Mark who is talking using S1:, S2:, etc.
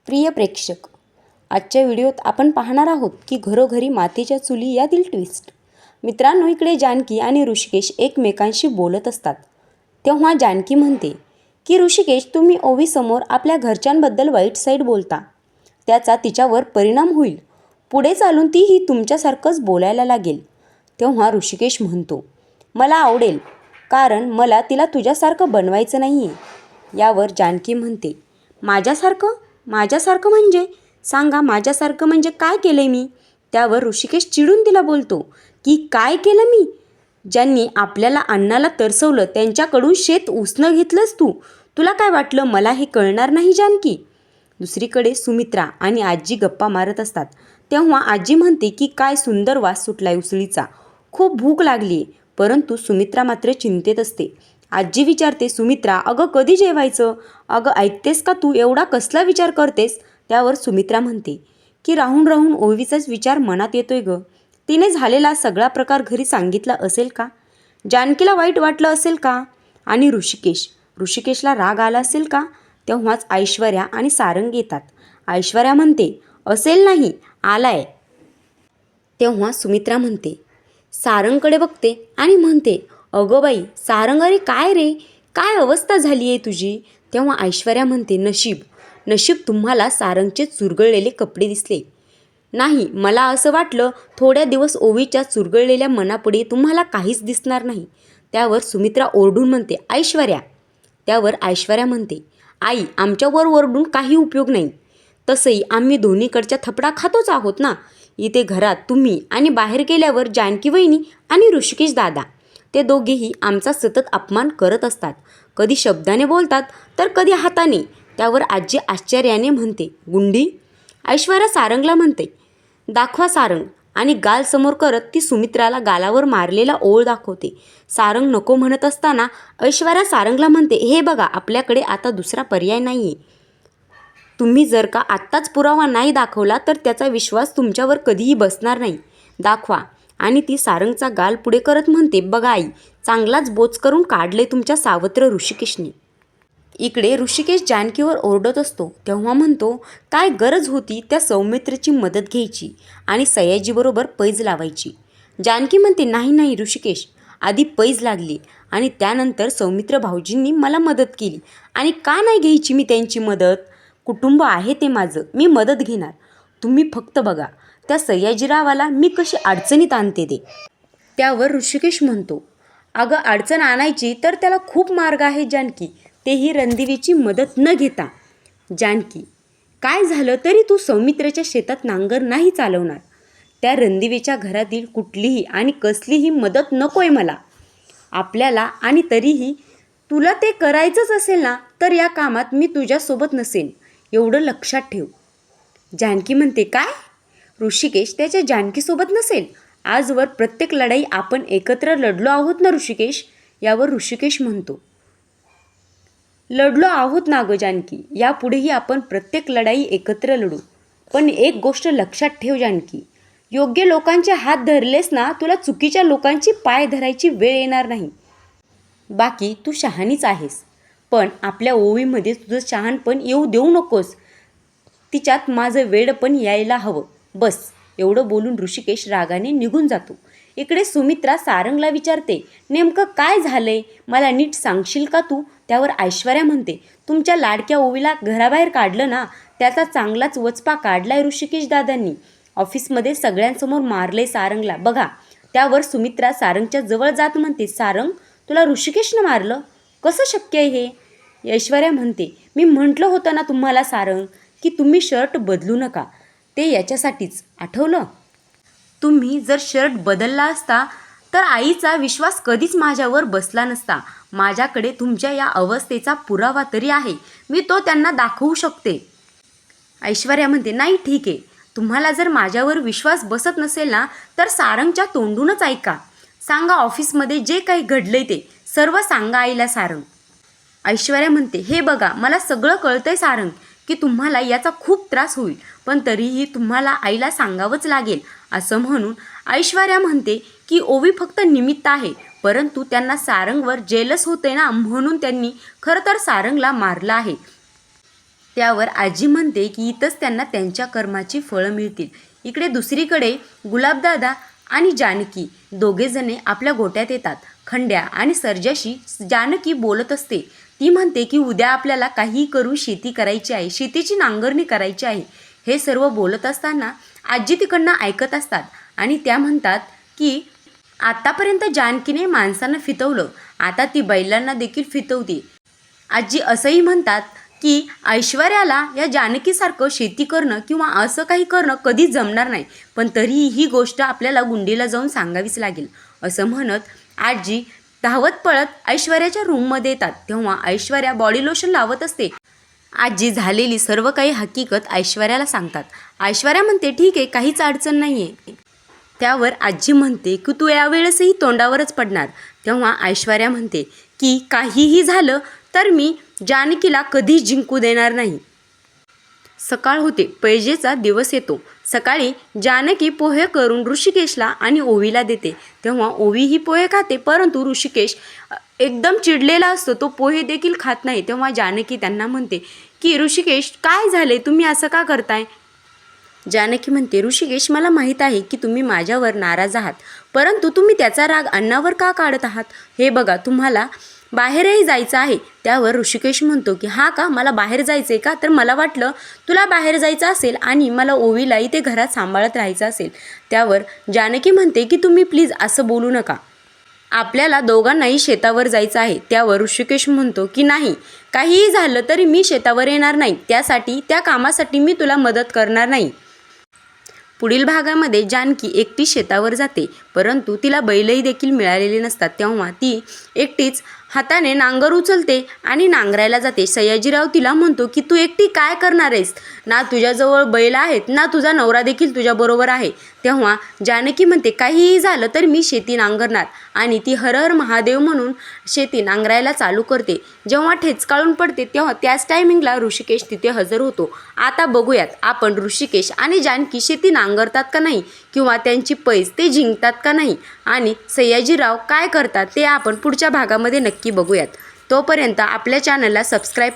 S1: प्रिय प्रेक्षक, आजच्या व्हिडिओत आपण पाहणार आहोत की घरोघरी मातीच्या चुली यातील ट्विस्ट. मित्रांनो, इकडे जानकी आणि ऋषिकेश एकमेकांशी बोलत असतात. तेव्हा जानकी म्हणते की ऋषिकेश, तुम्ही ओवीसमोर आपल्या घरच्यांबद्दल वाईट साईड बोलता. त्याचा तिच्यावर परिणाम होईल. पुढे चालून तीही तुमच्यासारखंच बोलायला लागेल. तेव्हा ऋषिकेश म्हणतो, मला आवडेल, कारण मला तिला तुझ्यासारखं बनवायचं नाही आहे. यावर जानकी म्हणते, माझ्यासारखं माझ्यासारखं म्हणजे सांगा, माझ्यासारखं म्हणजे काय केलं मी? त्यावर ऋषिकेश चिडून तिला बोलतो की काय केलं मी? ज्यांनी आपल्याला अन्नाला तरसवलं त्यांच्याकडून शेत उसणं घेतलंस तू. तुला काय वाटलं मला हे कळणार नाही जानकी? दुसरीकडे सुमित्रा आणि आजी गप्पा मारत असतात. तेव्हा आजी म्हणते की काय सुंदर वास सुटलाय उसळीचा, खूप भूक लागली आहे. परंतु सुमित्रा मात्र चिंतेत असते. आजी विचारते, सुमित्रा, अगं कधी जेवायचं? अगं ऐकतेस का तू? एवढा कसला विचार करतेस? त्यावर सुमित्रा म्हणते की राहून राहून ओवीचाच विचार मनात येतोय गं. तिने झालेला सगळा प्रकार घरी सांगितला असेल का? जानकीला वाईट वाटलं असेल का? आणि ऋषिकेशला राग आला असेल का? तेव्हाच ऐश्वर्या आणि सारंग येतात. ऐश्वर्या म्हणते, असेल नाही, आलाय. तेव्हा सुमित्रा म्हणते, सारंगकडे बघते आणि म्हणते, अगं बाई सारंग, अरे काय रे, काय अवस्था झाली आहे तुझी? तेव्हा ऐश्वर्या म्हणते, नशीब तुम्हाला सारंगचे चुरगळलेले कपडे दिसले नाही. मला असं वाटलं थोड्या दिवस ओवीच्या चुरगळलेल्या मनापुढे तुम्हाला काहीच दिसणार नाही. त्यावर सुमित्रा ओरडून म्हणते, ऐश्वर्या. त्यावर ऐश्वर्या म्हणते, आई, आमच्यावर ओरडून काही उपयोग नाही. तसंही आम्ही दोन्हीकडच्या थपडा खातोच आहोत ना. इथे घरात तुम्ही आणि बाहेर गेल्यावर जानकी वहिनी आणि ऋषिकेश दादा, ते दोघेही आमचा सतत अपमान करत असतात. कधी शब्दाने बोलतात तर कधी हाताने. त्यावर आजी आश्चर्याने म्हणते, गुंडी? ऐश्वर्या सारंगला म्हणते, दाखवा सारंग. आणि गाल समोर करत ती सुमित्राला गालावर मारलेला ओळ दाखवते. सारंग नको म्हणत असताना ऐश्वर्या सारंगला म्हणते, हे बघा, आपल्याकडे आता दुसरा पर्याय नाही आहे. तुम्ही जर का आत्ताच पुरावा नाही दाखवला तर त्याचा विश्वास तुमच्यावर कधीही बसणार नाही. दाखवा. आणि ती सारंगचा गाल पुढे करत म्हणते, बघा आई, चांगलाच बोच करून काढले तुमच्या सावत्र ऋषिकेशने. इकडे ऋषिकेश जानकीवर ओरडत असतो. तेव्हा म्हणतो, काय गरज होती त्या सौमित्रीची मदत घ्यायची आणि सयाजीबरोबर पैज लावायची? जानकी म्हणते, नाही ऋषिकेश, आधी पैज लागली आणि त्यानंतर सौमित्र भाऊजींनी मला मदत केली. आणि का नाही घ्यायची मी त्यांची मदत? कुटुंब आहे ते माझं, मी मदत घेणार. तुम्ही फक्त बघा त्या सयाजीरावाला मी कशी अडचणीत आणते ते. त्यावर ऋषिकेश म्हणतो, अगं अडचण आणायची तर त्याला खूप मार्ग आहे जानकी, तेही रणदिवीची मदत न घेता. जानकी, काय झालं तरी तू सौमित्र्याच्या शेतात नांगर नाही चालवणार. त्या रणदिवीच्या घरातील कुठलीही आणि कसलीही मदत नकोय मला आपल्याला. आणि तरीही तुला ते करायचंच असेल ना, तर या कामात मी तुझ्यासोबत नसेन, एवढं लक्षात ठेव. जानकी म्हणते, काय? ऋषिकेश त्याच्या जानकीसोबत नसेल? आजवर प्रत्येक लढाई आपण एकत्र लढलो आहोत ना ऋषिकेश? यावर ऋषिकेश म्हणतो, लढलो आहोत ना गं जानकी, यापुढेही आपण प्रत्येक लढाई एकत्र लढू. पण एक गोष्ट लक्षात ठेव जानकी, योग्य लोकांचे हात धरलेस ना, तुला चुकीच्या लोकांची पाय धरायची वेळ येणार नाही. बाकी तू शहाणीच आहेस, पण आपल्या ओवीमध्ये तुझं शहाणपण येऊ देऊ नकोस. तिच्यात माझं वेडपण यायला हवं. बस. एवढं बोलून ऋषिकेश रागाने निघून जातो. इकडे सुमित्रा सारंगला विचारते, नेमकं काय झालंय, मला नीट सांगशील का तू? त्यावर ऐश्वर्या म्हणते, तुमच्या लाडक्या ओवीला घराबाहेर काढलं ना, त्याचा चांगलाच वचपा काढलाय ऋषिकेश दादांनी. ऑफिसमध्ये सगळ्यांसमोर मारले सारंगला बघा. त्यावर सुमित्रा सारंगच्या जवळ जात म्हणते, सारंग, तुला ऋषिकेशनं मारलं? कसं शक्य आहे हे? ऐश्वर्या म्हणते, मी म्हटलं होतं ना तुम्हाला सारंग, की तुम्ही शर्ट बदलू नका. ते याच्यासाठीच, आठवलं? तुम्ही जर शर्ट बदलला असता तर आईचा विश्वास कधीच माझ्यावर बसला नसता. माझ्याकडे तुमच्या या अवस्थेचा पुरावा तरी आहे, मी तो त्यांना दाखवू शकते. ऐश्वर्या म्हणते, नाही ठीक आहे, तुम्हाला जर माझ्यावर विश्वास बसत नसेल ना, तर सारंगच्या तोंडूनच ऐका. सांगा ऑफिसमध्ये जे काही घडलंय ते सर्व सांगा आईला सारंग. ऐश्वर्या म्हणते, हे बघा, मला सगळं कळतंय सारंग, की तुम्हाला याचा खूप त्रास होईल, पण तरीही तुम्हाला आईला सांगावंच लागेल. असं म्हणून ऐश्वर्या म्हणते की ओवी फक्त निमित्त आहे, परंतु त्यांना सारंगवर जेलस होते ना, म्हणून त्यांनी खरं तर सारंगला मारलं आहे. त्यावर आजी म्हणते की इथंच त्यांना त्यांच्या कर्माची फळं मिळतील. इकडे दुसरीकडे गुलाबदादा आणि जानकी दोघेजणे आपल्या गोट्यात येतात. खंड्या आणि सर्जाशी जानकी बोलत असते. ती म्हणते की उद्या आपल्याला काहीही करून शेती करायची आहे, शेतीची नांगरणी करायची आहे. हे सर्व बोलत असताना आजी तिकडनं ऐकत असतात आणि त्या म्हणतात की आतापर्यंत जानकीने माणसांना फितवलं, आता ती बैलांना देखील फितवते. आजी असंही म्हणतात की ऐश्वर्याला या जानकीसारखं शेती करणं किंवा असं काही करणं कधीच जमणार नाही, पण तरीही ही गोष्ट आपल्याला गुंडीला जाऊन सांगावीच लागेल. असं म्हणत आजी धावत पळत ऐश्वर्याच्या रूममध्ये येतात. तेव्हा ऐश्वर्या बॉडी लोशन लावत असते. आजी झालेली सर्व काही हकीकत ऐश्वर्याला सांगतात. ऐश्वर्या म्हणते ठीक आहे, काहीच अडचण नाही आहे. त्यावर आजी म्हणते की तू यावेळेसही तोंडावरच पडणार. तेव्हा ऐश्वर्या म्हणते की काहीही झालं तर मी जानकीला कधीच जिंकू देणार नाही. सकाळ होते, पैजेचा दिवस येतो. सकाळी जानकी पोहे करून ऋषिकेशला आणि ओवीला देते. तेव्हा ओवी ही पोहे खाते, परंतु ऋषिकेश एकदम चिडलेला असतो, तो पोहे देखील खात नाही. तेव्हा जानकी त्यांना म्हणते की ऋषिकेश काय झाले, तुम्ही असं का करताय? जानकी म्हणते ऋषिकेश मला माहीत आहे की तुम्ही माझ्यावर नाराज आहात, परंतु तुम्ही त्याचा राग अण्णावर का काढत आहात? हे बघा, तुम्हाला बाहेरही जायचं आहे. त्यावर ऋषिकेश म्हणतो की हा का, मला बाहेर जायचं आहे का? तर मला वाटलं तुला बाहेर जायचं असेल आणि मला ओवीला इथे घरात सांभाळत राहायचं असेल. त्यावर जानकी म्हणते की तुम्ही प्लीज असं बोलू नका, आपल्याला दोघांनाही शेतावर जायचं आहे. त्यावर ऋषिकेश म्हणतो की नाही, काहीही झालं तरी मी शेतावर येणार नाही, त्या कामासाठी मी तुला मदत करणार नाही. पुढील भागामध्ये जानकी एकटी शेतावर जाते, परंतु तिला बैलही देखील मिळालेले नसतात. तेव्हा ती एकटीच हाताने नांगर उचलते आणि नांगरायला जाते. सयाजीराव तिला म्हणतो की तू एकटी काय करणार आहेस? ना तुझ्याजवळ बैल आहेत, ना तुझा नवरा देखील तुझ्याबरोबर आहे. तेव्हा जानकी म्हणते काहीही झालं तर मी शेती नांगरणार, आणि ती हर हर महादेव म्हणून शेती नांगरायला चालू करते. जेव्हा ठेचकाळून पडते तेव्हा त्याच टायमिंगला ऋषिकेश तिथे हजर होतो. आता बघूयात आपण ऋषिकेश आणि जानकी शेती नांगरतात का नाही, किंवा त्यांची पैज ते जिंकतात का नाही, आणि सयाजीराव काय करतात ते आपण पुढच्या भागामध्ये नक्की बघूयात. तोपर्यंत आपल्या चॅनलला सबस्क्राईब